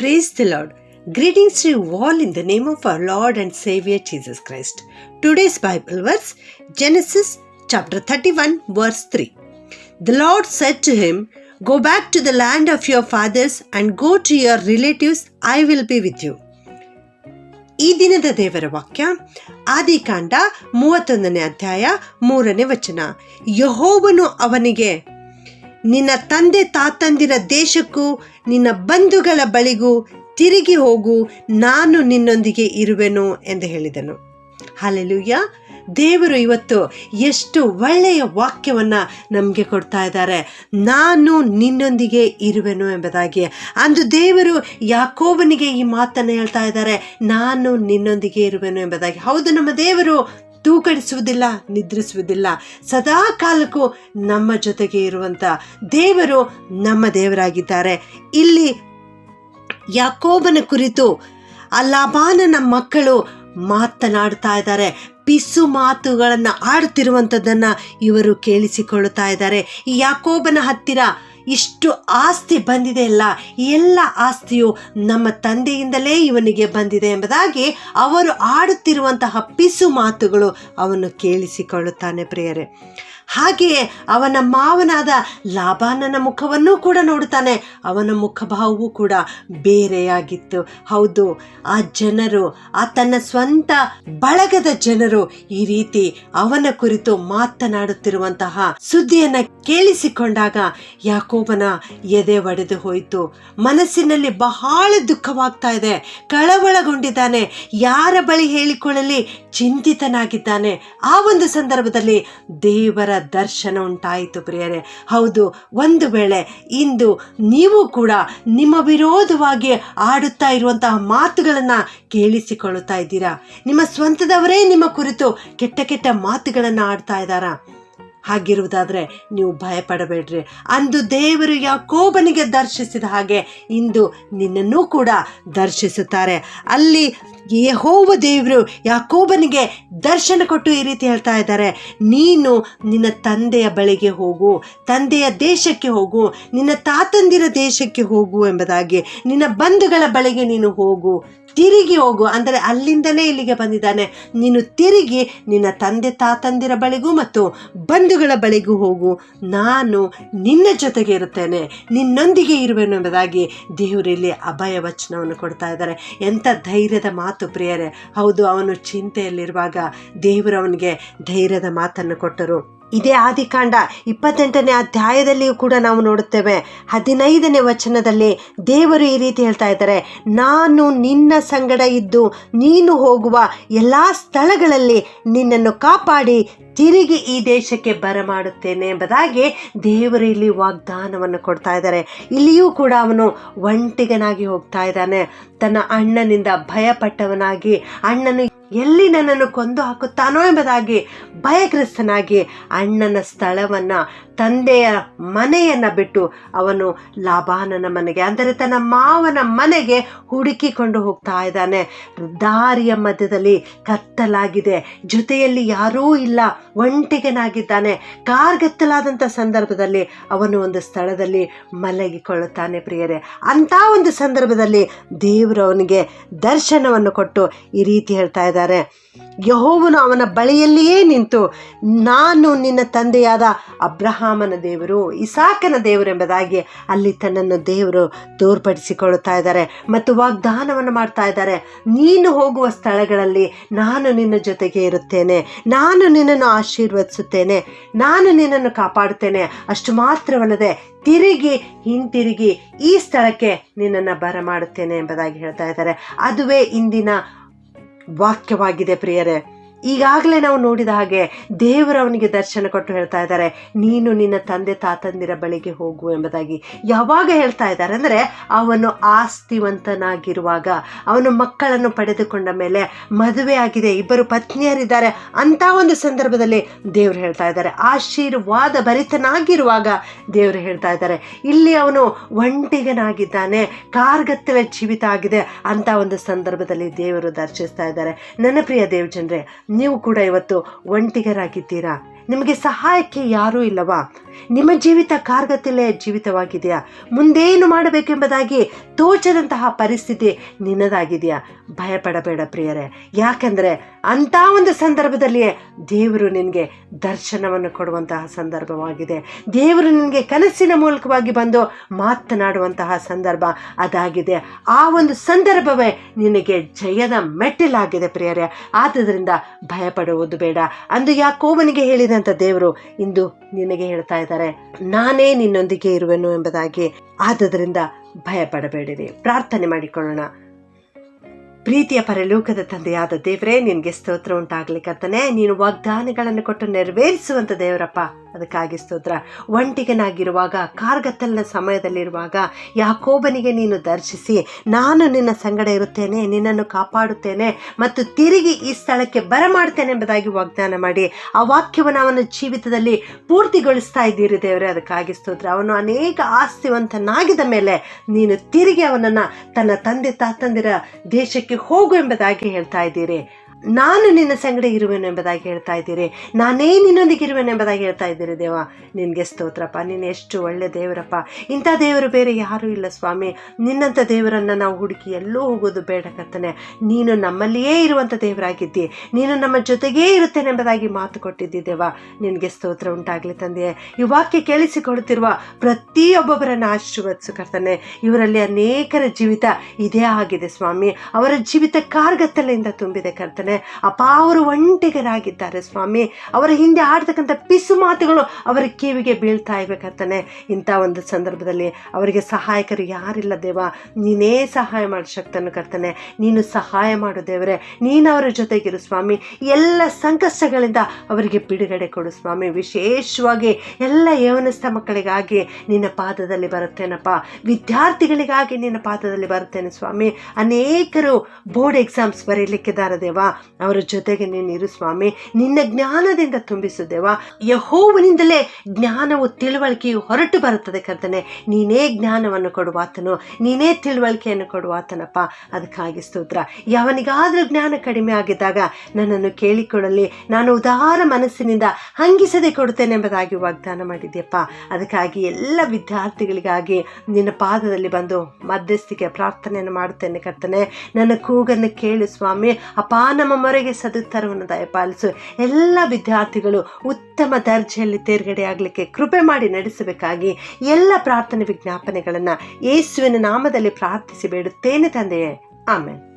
Praise the Lord. Greetings to you all in the name of our Lord and Savior Jesus Christ. Today's Bible verse, Genesis chapter 31 verse 3. The Lord said to him, "Go back to the land of your fathers and go to your relatives. I will be with you." ಈ ದಿನದ ದೇವರ ವಾಕ್ಯ ಆದಿಕಾಂಡ 31ನೇ ಅಧ್ಯಾಯ 3ನೇ ವಚನ. ಯೆಹೋವನು ಅವನಿಗೆ, ನಿನ್ನ ತಂದೆ ತಾತಂದಿರ ದೇಶಕ್ಕೂ ನಿನ್ನ ಬಂಧುಗಳ ಬಳಿಗೂ ತಿರುಗಿ ಹೋಗು, ನಾನು ನಿನ್ನೊಂದಿಗೆ ಇರುವೆನು ಎಂದು ಹೇಳಿದನು. ಹಲ್ಲೆಲೂಯಾ. ದೇವರು ಇವತ್ತು ಎಷ್ಟು ಒಳ್ಳೆಯ ವಾಕ್ಯವನ್ನು ನಮಗೆ ಕೊಡ್ತಾ ಇದ್ದಾರೆ. ನಾನು ನಿನ್ನೊಂದಿಗೆ ಇರುವೆನು ಎಂಬುದಾಗಿ. ಅಂದು ದೇವರು ಯಾಕೋಬನಿಗೆ ಈ ಮಾತನ್ನು ಹೇಳ್ತಾ ಇದ್ದಾರೆ, ನಾನು ನಿನ್ನೊಂದಿಗೆ ಇರುವೆನು ಎಂಬುದಾಗಿ. ಹೌದು, ನಮ್ಮ ದೇವರು ತೂಕಡಿಸುವುದಿಲ್ಲ, ನಿದ್ರಿಸುವುದಿಲ್ಲ, ಸದಾ ಕಾಲಕ್ಕೂ ನಮ್ಮ ಜೊತೆಗೆ ಇರುವಂಥ ದೇವರು ನಮ್ಮ ದೇವರಾಗಿದ್ದಾರೆ. ಇಲ್ಲಿ ಯಾಕೋಬನ ಕುರಿತು ಲಾಬಾನನ ಮಕ್ಕಳು ಮಾತನಾಡ್ತಾ ಇದ್ದಾರೆ. ಪಿಸು ಮಾತುಗಳನ್ನು ಆಡುತ್ತಿರುವಂಥದ್ದನ್ನು ಇವರು ಕೇಳಿಸಿಕೊಳ್ಳುತ್ತಾ ಇದ್ದಾರೆ. ಈ ಯಾಕೋಬನ ಹತ್ತಿರ ಇಷ್ಟು ಆಸ್ತಿ ಬಂದಿದೆ ಅಲ್ಲ, ಎಲ್ಲ ಆಸ್ತಿಯು ನಮ್ಮ ತಂದೆಯಿಂದಲೇ ಇವನಿಗೆ ಬಂದಿದೆ ಎಂಬುದಾಗಿ ಅವರು ಆಡುತ್ತಿರುವಂತಹ ಪಿಸು ಮಾತುಗಳು ಅವನು ಕೇಳಿಸಿಕೊಳ್ಳುತ್ತಾನೆ ಪ್ರಿಯರೇ. ಹಾಗೆಯೇ ಅವನ ಮಾವನಾದ ಲಾಬಾನನ ಮುಖವನ್ನೂ ಕೂಡ ನೋಡುತ್ತಾನೆ. ಅವನ ಮುಖಭಾವವೂ ಕೂಡ ಬೇರೆಯಾಗಿತ್ತು. ಹೌದು, ಆ ಜನರು, ಆ ತನ್ನ ಸ್ವಂತ ಬಳಗದ ಜನರು ಈ ರೀತಿ ಅವನ ಕುರಿತು ಮಾತನಾಡುತ್ತಿರುವಂತಹ ಸುದ್ದಿಯನ್ನ ಕೇಳಿಸಿಕೊಂಡಾಗ ಯಾಕೋಬನ ಎದೆ ಒಡೆದು ಹೋಯಿತು. ಮನಸ್ಸಿನಲ್ಲಿ ಬಹಳ ದುಃಖವಾಗ್ತಾ ಇದೆ, ಕಳವಳಗೊಂಡಿದ್ದಾನೆ, ಯಾರ ಬಳಿ ಹೇಳಿಕೊಳ್ಳಲಿ ಚಿಂತಿತನಾಗಿದ್ದಾನೆ. ಆ ಒಂದು ಸಂದರ್ಭದಲ್ಲಿ ದೇವರ ದರ್ಶನ ಉಂಟಾಯಿತು ಪ್ರಿಯರೇ. ಹೌದು, ಒಂದು ವೇಳೆ ಇಂದು ನೀವು ಕೂಡ ನಿಮ್ಮ ವಿರೋಧವಾಗಿ ಆಡುತ್ತಾ ಇರುವಂತಹ ಮಾತುಗಳನ್ನು ಕೇಳಿಸಿಕೊಳ್ಳುತ್ತಾ ಇದ್ದೀರಾ? ನಿಮ್ಮ ಸ್ವಂತದವರೇ ನಿಮ್ಮ ಕುರಿತು ಕೆಟ್ಟ ಕೆಟ್ಟ ಮಾತುಗಳನ್ನು ಆಡ್ತಾ ಇದ್ದಾರಾ? ಹಾಗಿರುವುದಾದರೆ ನೀವು ಭಯಪಡಬೇಡ್ರಿ. ಅಂದು ದೇವರು ಯಾಕೋಬನಿಗೆ ದರ್ಶಿಸಿದ ಹಾಗೆ ಇಂದು ನಿನ್ನನ್ನೂ ಕೂಡ ದರ್ಶಿಸುತ್ತಾರೆ. ಅಲ್ಲಿ ಯೆಹೋವ ದೇವರು ಯಾಕೋಬನಿಗೆ ದರ್ಶನ ಕೊಟ್ಟು ಈ ರೀತಿ ಹೇಳ್ತಾ ಇದ್ದಾರೆ, ನೀನು ನಿನ್ನ ತಂದೆಯ ಬಳಿಗೆ ಹೋಗು, ತಂದೆಯ ದೇಶಕ್ಕೆ ಹೋಗು, ನಿನ್ನ ತಾತಂದಿರ ದೇಶಕ್ಕೆ ಹೋಗು ಎಂಬುದಾಗಿ. ನಿನ್ನ ಬಂಧುಗಳ ಬಳಿಗೆ ನೀನು ಹೋಗು, ತಿರುಗಿ ಹೋಗು. ಅಂದರೆ ಅಲ್ಲಿಂದಲೇ ಇಲ್ಲಿಗೆ ಬಂದಿದ್ದಾನೆ. ನೀನು ತಿರುಗಿ ನಿನ್ನ ತಂದೆ ತಾತಂದಿರ ಬಳಿಗೂ ಮತ್ತು ಬಂಧುಗಳ ಬಳಿಗೂ ಹೋಗು, ನಾನು ನಿನ್ನ ಜೊತೆಗೆ ಇರುತ್ತೇನೆ, ನಿನ್ನೊಂದಿಗೆ ಇರುವೆನು ಎಂಬುದಾಗಿ ದೇವರಲ್ಲಿ ಅಭಯ ವಚನವನ್ನು ಕೊಡ್ತಾ ಇದ್ದಾರೆ. ಎಂಥ ಧೈರ್ಯದ ಮಾತು ಪ್ರಿಯರೇ. ಹೌದು, ಅವನು ಚಿಂತೆಯಲ್ಲಿರುವಾಗ ದೇವರು ಅವನಿಗೆ ಧೈರ್ಯದ ಮಾತನ್ನು ಕೊಟ್ಟರು. ಇದೇ ಆದಿಕಾಂಡ 28ನೇ ಅಧ್ಯಾಯದಲ್ಲಿಯೂ ಕೂಡ ನಾವು ನೋಡುತ್ತೇವೆ. 15ನೇ ವಚನದಲ್ಲಿ ದೇವರು ಈ ರೀತಿ ಹೇಳ್ತಾ ಇದ್ದಾರೆ, ನಾನು ನಿನ್ನ ಸಂಗಡ ಇದ್ದು ನೀನು ಹೋಗುವ ಎಲ್ಲ ಸ್ಥಳಗಳಲ್ಲಿ ನಿನ್ನನ್ನು ಕಾಪಾಡಿ ತಿರುಗಿ ಈ ದೇಶಕ್ಕೆ ಬರಮಾಡುತ್ತೇನೆ ಎಂಬುದಾಗಿ ದೇವರು ಇಲ್ಲಿ ವಾಗ್ದಾನವನ್ನು ಕೊಡ್ತಾ ಇದ್ದಾರೆ. ಇಲ್ಲಿಯೂ ಕೂಡ ಅವನು ಒಂಟಿಗನಾಗಿ ಹೋಗ್ತಾ ಇದ್ದಾನೆ. ತನ್ನ ಅಣ್ಣನಿಂದ ಭಯಪಟ್ಟವನಾಗಿ, ಅಣ್ಣನು ಎಲ್ಲಿ ನನ್ನನ್ನು ಕೊಂದು ಹಾಕುತ್ತಾನೋ ಎಂಬುದಾಗಿ ಭಯಗ್ರಸ್ತನಾಗಿ ಅಣ್ಣನ ಸ್ಥಳವನ್ನು, ತಂದೆಯ ಮನೆಯನ್ನು ಬಿಟ್ಟು ಅವನು ಲಾಬಾನನ ಮನೆಗೆ, ಅಂದರೆ ತನ್ನ ಮಾವನ ಮನೆಗೆ ಹುಡುಕಿಕೊಂಡು ಹೋಗ್ತಾ ಇದ್ದಾನೆ. ದಾರಿಯ ಮಧ್ಯದಲ್ಲಿ ಕತ್ತಲಾಗಿದೆ, ಜೊತೆಯಲ್ಲಿ ಯಾರೂ ಇಲ್ಲ, ಒಂಟಿಗನಾಗಿದ್ದಾನೆ. ಕಾರ್ಗತ್ತಲಾದಂಥ ಸಂದರ್ಭದಲ್ಲಿ ಅವನು ಒಂದು ಸ್ಥಳದಲ್ಲಿ ಮಲಗಿಕೊಳ್ಳುತ್ತಾನೆ ಪ್ರಿಯರೇ. ಅಂಥ ಒಂದು ಸಂದರ್ಭದಲ್ಲಿ ದೇವರು ಅವನಿಗೆ ದರ್ಶನವನ್ನು ಕೊಟ್ಟು ಈ ರೀತಿ ಹೇಳ್ತಾ ಇದ್ದಾರೆ, ಯೆಹೋವನು ಅವನ ಬಳಿಯಲ್ಲಿಯೇ ನಿಂತು, ನಾನು ನಿನ್ನ ತಂದೆಯಾದ ಅಬ್ರಹಾಮನ ದೇವರು, ಇಸಾಕನ ದೇವರು ಎಂಬುದಾಗಿ ಅಲ್ಲಿ ತನ್ನನ್ನು ದೇವರು ತೋರ್ಪಡಿಸಿಕೊಳ್ಳುತ್ತಾ ಇದ್ದಾರೆ ಮತ್ತು ವಾಗ್ದಾನವನ್ನು ಮಾಡ್ತಾ ಇದ್ದಾರೆ. ನೀನು ಹೋಗುವ ಸ್ಥಳಗಳಲ್ಲಿ ನಾನು ನಿನ್ನ ಜೊತೆಗೆ ಇರುತ್ತೇನೆ, ನಾನು ನಿನ್ನನ್ನು ಆಶೀರ್ವದಿಸುತ್ತೇನೆ, ನಾನು ನಿನ್ನನ್ನು ಕಾಪಾಡುತ್ತೇನೆ. ಅಷ್ಟು ಮಾತ್ರವಲ್ಲದೆ ಹಿಂತಿರುಗಿ ಈ ಸ್ಥಳಕ್ಕೆ ನಿನ್ನನ್ನು ಬರಮಾಡುತ್ತೇನೆ ಎಂಬುದಾಗಿ ಹೇಳ್ತಾ ಇದ್ದಾರೆ. ಅದುವೇ ಇಂದಿನ ವಾಕ್ಯವಾಗಿದೆ ಪ್ರಿಯರೇ. ಈಗಾಗಲೇ ನಾವು ನೋಡಿದ ಹಾಗೆ ದೇವರು ಅವನಿಗೆ ದರ್ಶನ ಕೊಟ್ಟು ಹೇಳ್ತಾ ಇದ್ದಾರೆ, ನೀನು ನಿನ್ನ ತಂದೆ ತಾತಂದಿರ ಬಳಿಗೆ ಹೋಗು ಎಂಬುದಾಗಿ. ಯಾವಾಗ ಹೇಳ್ತಾ ಇದ್ದಾರೆ ಅಂದರೆ, ಅವನು ಆಸ್ತಿವಂತನಾಗಿರುವಾಗ, ಅವನು ಮಕ್ಕಳನ್ನು ಪಡೆದುಕೊಂಡ ಮೇಲೆ, ಮದುವೆ ಆಗಿದೆ, ಇಬ್ಬರು ಪತ್ನಿಯರಿದ್ದಾರೆ, ಅಂಥ ಒಂದು ಸಂದರ್ಭದಲ್ಲಿ ದೇವರು ಹೇಳ್ತಾ ಇದ್ದಾರೆ. ಆಶೀರ್ವಾದ ಭರಿತನಾಗಿರುವಾಗ ದೇವರು ಹೇಳ್ತಾ ಇದ್ದಾರೆ. ಇಲ್ಲಿ ಅವನು ಒಂಟಿಗನಾಗಿದ್ದಾನೆ, ಕಾರ್ಗತ್ತಲ ಜೀವಿತ ಆಗಿದೆ, ಅಂಥ ಒಂದು ಸಂದರ್ಭದಲ್ಲಿ ದೇವರು ದರ್ಶಿಸ್ತಾ ಇದ್ದಾರೆ. ನನ್ನ ಪ್ರಿಯ ದೇವಜನರೇ, ನೀವು ಕೂಡ ಇವತ್ತು ಒಂಟಿಗರಾಗಿದ್ದೀರಾ? ನಿಮಗೆ ಸಹಾಯಕ್ಕೆ ಯಾರೂ ಇಲ್ಲವಾ? ನಿಮ್ಮ ಜೀವಿತ ಕಾರ್ಗತ್ತಲೆಯ ಜೀವಿತವಾಗಿದೆಯಾ? ಮುಂದೇನು ಮಾಡಬೇಕೆಂಬುದಾಗಿ ತೋಚದಂತಹ ಪರಿಸ್ಥಿತಿ ನಿನ್ನದಾಗಿದೆಯಾ? ಭಯಪಡಬೇಡ ಪ್ರಿಯರೇ, ಯಾಕಂದರೆ ಅಂಥ ಒಂದು ಸಂದರ್ಭದಲ್ಲಿಯೇ ದೇವರು ನಿನಗೆ ದರ್ಶನವನ್ನು ಕೊಡುವಂತಹ ಸಂದರ್ಭವಾಗಿದೆ. ದೇವರು ನಿನಗೆ ಕನಸಿನ ಮೂಲಕವಾಗಿ ಬಂದು ಮಾತನಾಡುವಂತಹ ಸಂದರ್ಭ ಅದಾಗಿದೆ. ಆ ಒಂದು ಸಂದರ್ಭವೇ ನಿನಗೆ ಜಯದ ಮೆಟ್ಟಿಲಾಗಿದೆ ಪ್ರಿಯರೇ. ಆದುದರಿಂದ ಭಯಪಡುವುದು ಬೇಡ. ಅಂದು ಯಾಕೋಬನಿಗೆ ಹೇಳಿದಂಥ ದೇವರು ಇಂದು ನಿನಗೆ ಹೇಳ್ತಾ ಇದ್ದಾರೆ, ನಾನೇ ನಿನ್ನೊಂದಿಗೆ ಇರುವೆನು ಎಂಬುದಾಗಿ. ಆದುದರಿಂದ ಭಯಪಡಬೇಡಿರಿ. ಪ್ರಾರ್ಥನೆ ಮಾಡಿಕೊಳ್ಳೋಣ. ಪ್ರೀತಿಯ ಪರಲೋಕದ ತಂದೆಯಾದ ದೇವರೇ, ನಿನಗೆ ಸ್ತೋತ್ರ ಉಂಟಾಗಲಿ ಕರ್ತನೆ. ನೀನು ವಾಗ್ದಾನಗಳನ್ನು ಕೊಟ್ಟು ನೆರವೇರಿಸುವಂಥ ದೇವರಪ್ಪ, ಅದಕ್ಕಾಗಿ ಸ್ತೋತ್ರ. ಒಂಟಿಗನಾಗಿರುವಾಗ, ಕಾರ್ಗತ್ತಲಿನ ಸಮಯದಲ್ಲಿರುವಾಗ ಯಾಕೋಬನಿಗೆ ನೀನು ದರ್ಶಿಸಿ, ನಾನು ನಿನ್ನ ಸಂಗಡ ಇರುತ್ತೇನೆ, ನಿನ್ನನ್ನು ಕಾಪಾಡುತ್ತೇನೆ ಮತ್ತು ತಿರುಗಿ ಈ ಸ್ಥಳಕ್ಕೆ ಬರಮಾಡ್ತೇನೆ ಎಂಬುದಾಗಿ ವಾಗ್ದಾನ ಮಾಡಿ ಆ ವಾಕ್ಯವನ್ನು ಅವನ ಜೀವಿತದಲ್ಲಿ ಪೂರ್ತಿಗೊಳಿಸ್ತಾ ಇದ್ದೀರಿ ದೇವರೇ. ಅದಕ್ಕಾಗಿ ಸ್ತೋತ್ರ. ಅವನು ಅನೇಕ ಆಸ್ತಿವಂತನಾಗಿದ್ದ ಮೇಲೆ ನೀನು ತಿರುಗಿ ಅವನನ್ನು ತನ್ನ ತಂದೆ ತಾತಂದಿರ ದೇಶಕ್ಕೆ ಹೋಗು ಎಂಬುದಾಗಿ ಹೇಳ್ತಾ ಇದ್ದೀರಿ. ನಾನು ನಿನ್ನ ಸಂಗಡ ಇರುವೆನು ಎಂಬುದಾಗಿ ಹೇಳ್ತಾ ಇದ್ದೀರಿ. ನಾನೇ ನಿನ್ನೊಂದಿಗೆ ಇರುವೆನು ಎಂಬುದಾಗಿ ಹೇಳ್ತಾ ಇದ್ದೀರಿ ದೇವ. ನಿನಗೆ ಸ್ತೋತ್ರಪ್ಪ. ನೀನು ಎಷ್ಟು ಒಳ್ಳೆ ದೇವರಪ್ಪ. ಇಂಥ ದೇವರು ಬೇರೆ ಯಾರೂ ಇಲ್ಲ ಸ್ವಾಮಿ. ನಿನ್ನಂಥ ದೇವರನ್ನು ನಾವು ಹುಡುಕಿ ಎಲ್ಲೂ ಹೋಗೋದು ಬೇಡ ಕರ್ತನೆ. ನೀನು ನಮ್ಮಲ್ಲಿಯೇ ಇರುವಂಥ ದೇವರಾಗಿದ್ದಿ. ನೀನು ನಮ್ಮ ಜೊತೆಗೇ ಇರುತ್ತೇನೆ ಎಂಬುದಾಗಿ ಮಾತು ಕೊಟ್ಟಿದ್ದಿ ದೇವ. ನಿನಗೆ ಸ್ತೋತ್ರ ಉಂಟಾಗಲಿ ತಂದೆಯೇ. ಈ ವಾಕ್ಯ ಕೇಳಿಸಿಕೊಡುತ್ತಿರುವ ಪ್ರತಿಯೊಬ್ಬೊಬ್ಬರನ್ನು ಆಶೀರ್ವದಿಸು ಕರ್ತನೆ. ಇವರಲ್ಲಿ ಅನೇಕರ ಜೀವಿತ ಇದೇ ಆಗಿದೆ ಸ್ವಾಮಿ. ಅವರ ಜೀವಿತ ಕಾರ್ಗತ್ತಲೆಯಿಂದ ತುಂಬಿದೆ ಕರ್ತನೆ. ಅಪ್ಪ, ಅವರು ಒಂಟಿಗರಾಗಿದ್ದಾರೆ ಸ್ವಾಮಿ. ಅವರ ಹಿಂದೆ ಆಡ್ತಕ್ಕಂಥ ಪಿಸು ಮಾತುಗಳು ಅವರ ಕಿವಿಗೆ ಬೀಳ್ತಾ ಇವೆ ಕರ್ತನೆ. ಇಂಥ ಒಂದು ಸಂದರ್ಭದಲ್ಲಿ ಅವರಿಗೆ ಸಹಾಯಕರು ಯಾರಿಲ್ಲ ದೇವ. ನೀನೇ ಸಹಾಯ ಮಾಡೋ ಶಕ್ತನು ಕರ್ತನೆ. ನೀನು ಸಹಾಯ ಮಾಡು ದೇವರೇ. ನೀನು ಅವರ ಜೊತೆಗಿರು ಸ್ವಾಮಿ. ಎಲ್ಲ ಸಂಕಷ್ಟಗಳಿಂದ ಅವರಿಗೆ ಬಿಡುಗಡೆ ಕೊಡು ಸ್ವಾಮಿ. ವಿಶೇಷವಾಗಿ ಎಲ್ಲ ಯೌವನಸ್ಥ ಮಕ್ಕಳಿಗಾಗಿ ನಿನ್ನ ಪಾದದಲ್ಲಿ ಬರುತ್ತೇನಪ್ಪ. ವಿದ್ಯಾರ್ಥಿಗಳಿಗಾಗಿ ನಿನ್ನ ಪಾದದಲ್ಲಿ ಬರುತ್ತೇನೆ ಸ್ವಾಮಿ. ಅನೇಕರು ಬೋರ್ಡ್ ಎಕ್ಸಾಮ್ಸ್ ಬರೀಲಿಕ್ಕಿದ್ದಾರೆ ದೇವ. ಅವರ ಜೊತೆಗೆ ನೀನು ಇರು ಸ್ವಾಮಿ. ನಿನ್ನ ಜ್ಞಾನದಿಂದ ತುಂಬಿಸು ದೇವ. ಯೆಹೋವನಿಂದಲೇ ಜ್ಞಾನವು ತಿಳುವಳಿಕೆಯು ಹೊರಟು ಬರುತ್ತದೆ ಕರ್ತನೆ. ನೀನೇ ಜ್ಞಾನವನ್ನು ಕೊಡುವಾತನು, ನೀನೇ ತಿಳುವಳಿಕೆಯನ್ನು ಕೊಡುವಾತನಪ್ಪ. ಅದಕ್ಕಾಗಿ ಸ್ತೋತ್ರ. ಯಾವನಿಗಾದರೂ ಜ್ಞಾನ ಕಡಿಮೆ ಆಗಿದ್ದಾಗ ನನ್ನನ್ನು ಕೇಳಿಕೊಳ್ಳಲಿ, ನಾನು ಉದಾರ ಮನಸ್ಸಿನಿಂದ ಹಂಗಿಸದೆ ಕೊಡುತ್ತೇನೆ ಎಂಬುದಾಗಿ ವಾಗ್ದಾನ ಮಾಡಿದ್ಯಪ್ಪ. ಅದಕ್ಕಾಗಿ ಎಲ್ಲ ವಿದ್ಯಾರ್ಥಿಗಳಿಗಾಗಿ ನಿನ್ನ ಪಾದದಲ್ಲಿ ಬಂದು ಮಧ್ಯಸ್ಥಿಕೆ ಪ್ರಾರ್ಥನೆಯನ್ನು ಮಾಡುತ್ತೇನೆ ಕರ್ತನೆ. ನನ್ನ ಕೂಗನ್ನು ಕೇಳು ಸ್ವಾಮಿ. ಅಪ್ಪ, ನಮ್ಮ ಮೊರೆಗೆ ಸದುತ್ತರವನ್ನು ದಯಪಾಲಿಸು. ಎಲ್ಲ ವಿದ್ಯಾರ್ಥಿಗಳು ಉತ್ತಮ ದರ್ಜೆಯಲ್ಲಿ ತೇರ್ಗಡೆ ಆಗಲಿಕ್ಕೆ ಕೃಪೆ ಮಾಡಿ ನಡೆಸಬೇಕಾಗಿ ಎಲ್ಲ ಪ್ರಾರ್ಥನೆ ವಿಜ್ಞಾಪನೆಗಳನ್ನು ಯೇಸುವಿನ ನಾಮದಲ್ಲಿ ಪ್ರಾರ್ಥಿಸಿ ಬೇಡುತ್ತೇನೆ ತಂದೆಯೇ. ಆಮೆನ್.